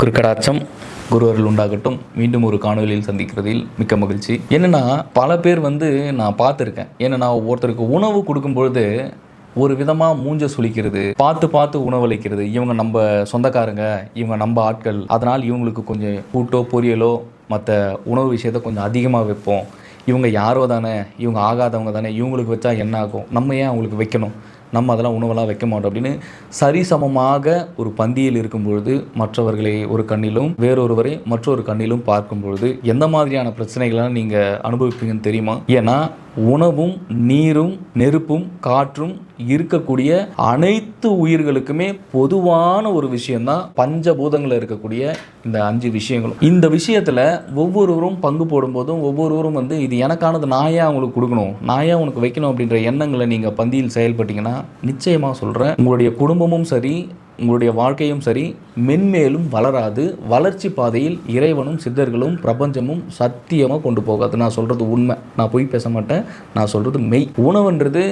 குருக்கடாட்சம் குருவர்கள் உண்டாகட்டும். மீண்டும் ஒரு காணொலியில் சந்திக்கிறதில் மிக்க மகிழ்ச்சி. என்னென்னா, பல பேர் நான் பார்த்துருக்கேன். ஏன்னா ஒருத்தருக்கு உணவு கொடுக்கும்பொழுது ஒரு விதமாக மூஞ்ச சுளிக்கிறது, பார்த்து உணவளிக்கிறது. இவங்க நம்ம சொந்தக்காரங்க, இவங்க நம்ம ஆட்கள், அதனால் இவங்களுக்கு கொஞ்சம் கூட்டோ பொரியலோ மற்ற உணவு விஷயத்தை கொஞ்சம் அதிகமாக வைப்போம். இவங்க யாரோ தானே, இவங்க ஆகாதவங்க தானே, இவங்களுக்கு வச்சா என்ன ஆகும், நம்ம ஏன் அவங்களுக்கு வைக்கணும், நம்ம அதெல்லாம் உணவெல்லாம் வைக்க மாட்டோம் அப்படின்னு சரிசமமாக ஒரு பந்தியில் இருக்கும்பொழுது மற்றவர்களை ஒரு கண்ணிலும் வேறொருவரை மற்றொரு கண்ணிலும் பார்க்கும் பொழுது எந்த மாதிரியான பிரச்சனைகள்லாம் நீங்கள் அனுபவிப்பீங்கன்னு தெரியுமா? ஏன்னா உணவும் நீரும் நெருப்பும் காற்றும் இருக்கக்கூடிய அனைத்து உயிர்களுக்குமே பொதுவான ஒரு விஷயம்தான் பஞ்சபூதங்களில் இருக்கக்கூடிய இந்த 5 விஷயங்களும். இந்த விஷயத்தில் ஒவ்வொருவரும் பங்கு போடும்போதும் ஒவ்வொருவரும் இது எனக்கானது, நான் ஏன் அவங்களுக்கு கொடுக்கணும், நான் ஏன் உனக்கு வைக்கணும் அப்படின்ற எண்ணங்களை நீங்கள் பந்தியில் செயல்பட்டீங்கன்னா நிச்சயமாக சொல்கிறேன், உங்களுடைய குடும்பமும் சரி உங்களுடைய வாழ்க்கையும் சரி மென்மேலும் வளராது. வளர்ச்சி பாதையில் இறைவனும் சித்தர்களும் பிரபஞ்சமும் சத்தியமாக கொண்டு போகாது. நான் சொல்கிறது உண்மை, நான் பொய் பேச மாட்டேன், நான் சொல்கிறது மெய். உணவுன்றது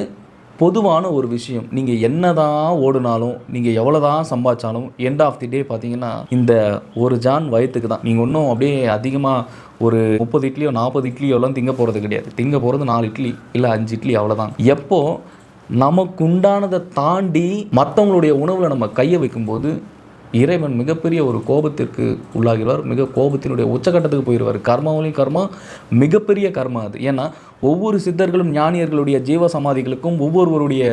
பொதுவான ஒரு விஷயம். நீங்கள் என்ன தான் ஓடுனாலும், நீங்கள் எவ்வளோ தான் சம்பாதிச்சாலும் எண்ட் ஆஃப் தி டே பார்த்தீங்கன்னா இந்த ஒரு ஜான் வயிற்றுக்கு தான். நீங்கள் ஒன்றும் அப்படியே அதிகமாக ஒரு 30 இட்லியோ 40 இட்லியோ எல்லாம் திங்க போகிறது கிடையாது. திங்க போகிறது 4 இட்லி இல்லை 5 இட்லி, அவ்வளோதான். எப்போ நமக்கு உண்டானதை தாண்டி மற்றவங்களுடைய உணவில் நம்ம கையை வைக்கும்போது இறைவன் மிகப்பெரிய ஒரு கோபத்திற்கு உள்ளாகிறார். மிக கோபத்தினுடைய உச்சகட்டத்துக்கு போயிடுவார். கர்மாவிலையும் கர்மா, மிகப்பெரிய கர்மா அது. ஏன்னா ஒவ்வொரு சித்தர்களும் ஞானியர்களுடைய ஜீவ சமாதிகளுக்கும் ஒவ்வொருவருடைய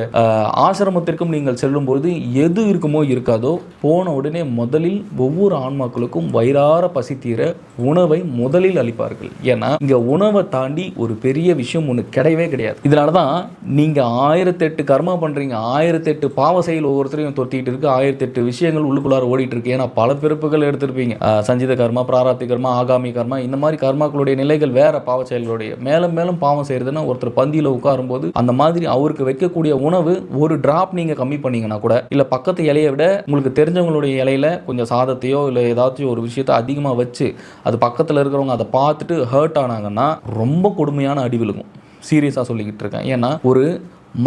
ஆசிரமத்திற்கும் நீங்கள் செல்லும்பொழுது எது இருக்குமோ இருக்காதோ போன உடனே முதலில் ஒவ்வொரு ஆன்மாக்களுக்கும் வயிறார பசி தீர உணவை முதலில் அளிப்பார்கள். ஏன்னா இங்கே உணவை தாண்டி ஒரு பெரிய விஷயம் ஒன்று கிடையவே கிடையாது. இதனால தான் நீங்கள் 1008 கர்மா பண்ணுறீங்க, 1008 பாவ செயல் ஒவ்வொருத்தரையும் தொத்திக்கிட்டு இருக்கு, 1008 விஷயங்கள் உள்ளுக்குள்ளார ஓடிட்டு இருக்கு. ஏன்னா பல பிறப்புகள் எடுத்திருப்பீங்க. சஞ்சித கர்மா, பிராராப்தி கர்மா, ஆகாமி கர்மா, இந்த மாதிரி கர்மாக்களுடைய நிலைகள் வேற. பாவ செயல்களுடைய மேலும் மேலும் பாவம் செய்யறதுன்னா ஒருத்தர் பந்தியில் உட்காரும்போது அந்த மாதிரி அவருக்கு வைக்கக்கூடிய உணவு ஒரு டிராப் நீங்க கம்மி பண்ணீங்கன்னா கூட, இல்ல பக்கத்து இலையை விட உங்களுக்கு தெரிஞ்சவங்களுடைய இலையில கொஞ்சம் சாதத்தையோ இல்லை ஏதாச்சும் ஒரு விஷயத்தை அதிகமாக வச்சு அது பக்கத்தில் இருக்கிறவங்க அதை பார்த்துட்டு ஹர்ட் ஆனாங்கன்னா ரொம்ப கொடுமையான அடி விழுகும். சீரியஸாக சொல்லிக்கிட்டு இருக்கேன். ஏன்னா ஒரு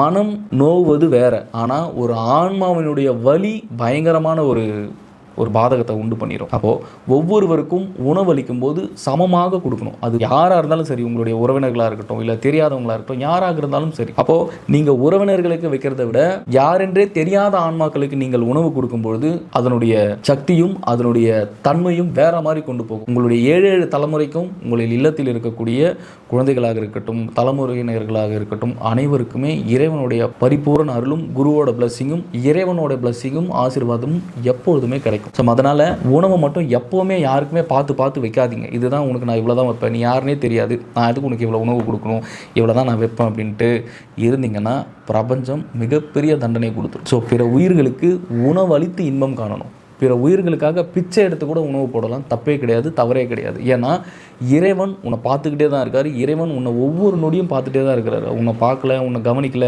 மனம் நோவது வேற, ஆனால் ஒரு ஆன்மாவினுடைய வலி பயங்கரமான ஒரு பாதகத்தை உண்டு பண்ணிடும். அப்போது ஒவ்வொருவருக்கும் உணவளிக்கும் போது சமமாக கொடுக்கணும். அது யாராக இருந்தாலும் சரி, உங்களுடைய உறவினர்களாக இருக்கட்டும் இல்லை தெரியாதவங்களாக இருக்கட்டும், யாராக இருந்தாலும் சரி. அப்போது நீங்கள் உறவினர்களுக்கு வைக்கிறத விட யாரென்றே தெரியாத ஆன்மாக்களுக்கு நீங்கள் உணவு கொடுக்கும்பொழுது அதனுடைய சக்தியும் அதனுடைய தன்மையும் வேற மாதிரி கொண்டு போகும். உங்களுடைய 7 தலைமுறைக்கும் உங்களின் இல்லத்தில் இருக்கக்கூடிய குழந்தைகளாக இருக்கட்டும், தலைமுறையினர்களாக இருக்கட்டும், அனைவருக்குமே இறைவனுடைய பரிபூர்ண அருளும் குருவோட பிளஸ்ஸிங்கும் இறைவனோட பிளஸ்ஸிங்கும் ஆசீர்வாதமும் எப்பொழுதுமே கிடைக்கும். ஸோ அதனால் உணவை மட்டும் எப்போவுமே யாருக்குமே பார்த்து வைக்காதீங்க. இதுதான் உனக்கு நான் இவ்வளோ தான் வைப்பேன், நீ யாருன்னே தெரியாது, நான் எதுக்கு உனக்கு இவ்வளோ உணவு கொடுக்கணும், இவ்வளோ தான் நான் வைப்பேன் அப்படின்ட்டு இருந்தீங்கன்னா பிரபஞ்சம் மிகப்பெரிய தண்டனை கொடுத்துரும். ஸோ பிற உயிர்களுக்கு உணவளித்து இன்பம் காணணும். பிற உயிர்களுக்காக பிச்சை எடுத்து கூட உணவு போடலாம், தப்பே கிடையாது, தவறே கிடையாது. ஏன்னா இறைவன் உன்னை பார்த்துக்கிட்டே தான் இருக்கார். இறைவன் உன்னை ஒவ்வொரு நொடியும் பார்த்துட்டே தான் இருக்கிறாரு. உன்னை பார்க்கல, உன்னை கவனிக்கல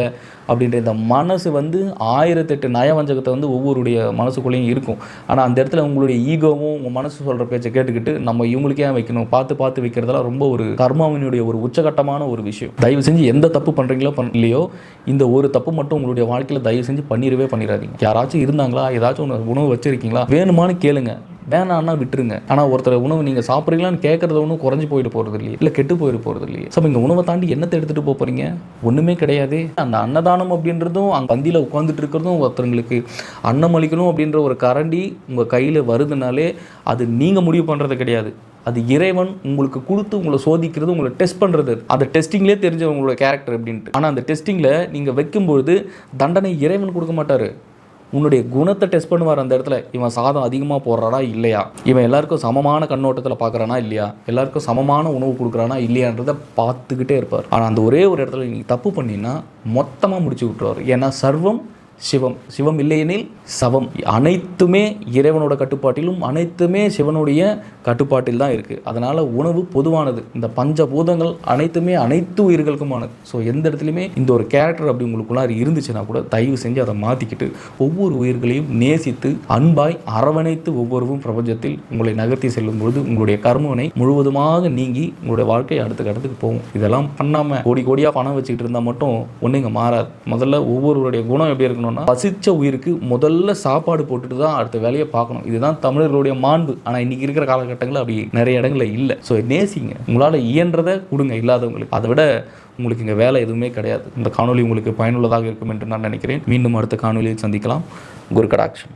அப்படின்ற இந்த மனசு 1008 நயவஞ்சகத்தை ஒவ்வொருடைய மனசுக்குள்ளேயும் இருக்கும். ஆனால் அந்த இடத்துல உங்களுடைய ஈகோவும் உங்கள் மனசு சொல்கிற பேச்சை கேட்டுக்கிட்டு நம்ம இவங்களுக்கே வைக்கணும், பார்த்து வைக்கிறதெல்லாம் ரொம்ப ஒரு கர்மாவினுடைய ஒரு உச்சகட்டமான ஒரு விஷயம். தயவு செஞ்சு எந்த தப்பு பண்ணுறீங்களோ இல்லையோ, இந்த ஒரு தப்பு மட்டும் உங்களுடைய வாழ்க்கையில் தயவு செஞ்சு பண்ணிடாதீங்க. யாராச்சும் இருந்தாங்களா, ஏதாச்சும் உணவு வச்சிருக்கீங்களா, வேணுமானு கேளுங்க, வேணான்னா விட்டுருங்க. ஆனால் ஒருத்தர் உணவு நீங்கள் சாப்பிட்றீங்களான்னு கேட்குறது ஒன்றும் குறைஞ்சி போயிட்டு போகிறது இல்லையே, இல்லை கெட்டு போயிட்டு போகிறது இல்லையே. ஸோ இங்கே உணவை தாண்டி என்னத்தை எடுத்துகிட்டு போகிறீங்க? ஒன்றுமே கிடையாது. அந்த அன்னதானம் அப்படின்றதும் அங்கே பந்தியில் உட்காந்துட்டு இருக்கிறதும் ஒருத்தங்களுக்கு அன்னம் அளிக்கணும் அப்படின்ற ஒரு கரண்டி உங்கள் கையில் வருதுனாலே அது நீங்கள் முடிவு பண்ணுறது கிடையாது. அது இறைவன் உங்களுக்கு கொடுத்து உங்களை சோதிக்கிறது, உங்களை டெஸ்ட் பண்ணுறது. அந்த டெஸ்டிங்லேயே தெரிஞ்ச உங்களோட கேரக்டர் அப்படின்ட்டு. ஆனால் அந்த டெஸ்டிங்கில் நீங்கள் வைக்கும்பொழுது தண்டனை இறைவன் கொடுக்க மாட்டார், உன்னுடைய குணத்தை டெஸ்ட் பண்ணுவார். அந்த இடத்துல இவன் சாதம் அதிகமாக போடுறானா இல்லையா, இவன் எல்லாருக்கும் சமமான கண்ணோட்டத்தில் பார்க்குறானா இல்லையா, எல்லாருக்கும் சமமான உணவு கொடுக்குறானா இல்லையான்றதை பார்த்துக்கிட்டே இருப்பார். ஆனால் அந்த ஒரே ஒரு இடத்துல நீங்கள் தப்பு பண்ணினா மொத்தமாக முடிச்சு விட்டுருவார். ஏன்னா சர்வம் சிவம், சிவம் இல்லையெனில் சவம். அனைத்துமே இறைவனோட கட்டுப்பாட்டிலும் அனைத்துமே சிவனுடைய கட்டுப்பாட்டில் தான் இருக்குது. அதனால் உணவு பொதுவானது. இந்த பஞ்சபூதங்கள் அனைத்துமே அனைத்து உயிர்களுக்குமானது. ஸோ எந்த இடத்துலையுமே இந்த ஒரு கேரக்டர் அப்படி உங்களுக்குள்ளார இருந்துச்சுன்னா கூட தயவு செஞ்சு அதை மாற்றிக்கிட்டு ஒவ்வொரு உயிர்களையும் நேசித்து அன்பாய் அரவணைத்து ஒவ்வொருவரும் பிரபஞ்சத்தில் உங்களை நகர்த்தி செல்லும் பொழுது உங்களுடைய கர்மவினை முழுவதுமாக நீங்கி உங்களுடைய வாழ்க்கை அடுத்த கட்டத்துக்கு போகும். இதெல்லாம் பண்ணாமல் கோடியாக பணம் வச்சுக்கிட்டு இருந்தால் மட்டும் ஒன்றும் இங்கே மாறாது. முதல்ல ஒவ்வொருவருடைய குணம் எப்படி இருக்கணும், பண்ணணும்னா பசிச்ச உயிருக்கு முதல்ல சாப்பாடு போட்டுட்டு தான் அடுத்த வேலையை பார்க்கணும். இதுதான் தமிழர்களுடைய மாண்பு. ஆனால் இன்னைக்கு இருக்கிற காலகட்டங்களில் அப்படி நிறைய இடங்களில் இல்லை. ஸோ நேசிங்க, உங்களால் இயன்றதை கொடுங்க இல்லாதவங்களுக்கு. அதை விட உங்களுக்கு இங்கே வேலை எதுவுமே கிடையாது. இந்த காணொலி உங்களுக்கு பயனுள்ளதாக இருக்கும் என்று நான் நினைக்கிறேன். மீண்டும் அடுத்த காணொலியில் சந்திக்கலாம். குரு கடாட்சம்.